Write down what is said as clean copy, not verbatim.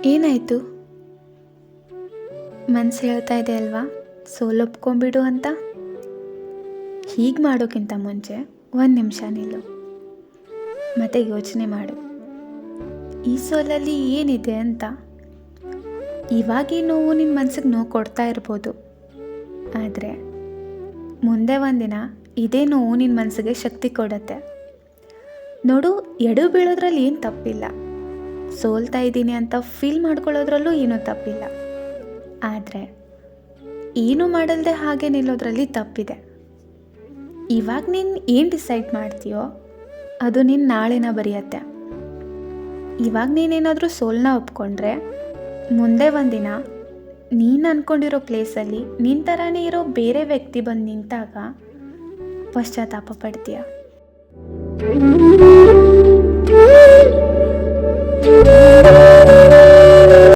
ಏನಾಯಿತು? ಮನಸ್ಸು ಹೇಳ್ತಾ ಇದೆ ಅಲ್ವಾ ಸೋಲೊಪ್ಕೊಂಬಿಡು ಅಂತ. ಹೀಗೆ ಮಾಡೋಕ್ಕಿಂತ ಮುಂಚೆ ಒಂದು ನಿಮಿಷ ನಿಲ್ಲು, ಮತ್ತೆ ಯೋಚನೆ ಮಾಡು, ಈ ಸೋಲಲ್ಲಿ ಏನಿದೆ ಅಂತ. ಇವಾಗ ಈ ನೋವು ನಿನ್ನ ಮನಸ್ಸಿಗೆ ನೋವು ಕೊಡ್ತಾ ಇರ್ಬೋದು, ಆದರೆ ಮುಂದೆ ಒಂದಿನ ಇದೇ ನೋವು ನಿನ್ನ ಮನಸ್ಸಿಗೆ ಶಕ್ತಿ ಕೊಡುತ್ತೆ. ನೋಡು, ಎಡು ಬೀಳೋದ್ರಲ್ಲಿ ಏನು ತಪ್ಪಿಲ್ಲ, ಸೋಲ್ತಾ ಇದ್ದೀನಿ ಅಂತ ಫೀಲ್ ಮಾಡ್ಕೊಳ್ಳೋದ್ರಲ್ಲೂ ಏನೂ ತಪ್ಪಿಲ್ಲ. ಆದರೆ ಏನು ಮಾಡಲ್ದೆ ಹಾಗೆ ನಿಲ್ಲೋದ್ರಲ್ಲಿ ತಪ್ಪಿದೆ. ಇವಾಗ ನೀನು ಏನು ಡಿಸೈಡ್ ಮಾಡ್ತೀಯೋ ಅದು ನಿನ್ನ ನಾಳೆನ ಬರೆಯತ್ತೆ. ಇವಾಗ ನೀನೇನಾದರೂ ಸೋಲನ್ನ ಒಪ್ಕೊಂಡ್ರೆ ಮುಂದೆ ಒಂದಿನ ನೀನು ಅಂದ್ಕೊಂಡಿರೋ ಪ್ಲೇಸಲ್ಲಿ ನಿನ್ನ ಥರನೇ ಇರೋ ಬೇರೆ ವ್ಯಕ್ತಿ ಬಂದು ನಿಂತಾಗ ಪಶ್ಚಾತ್ತಾಪ ಪಡ್ತೀಯ.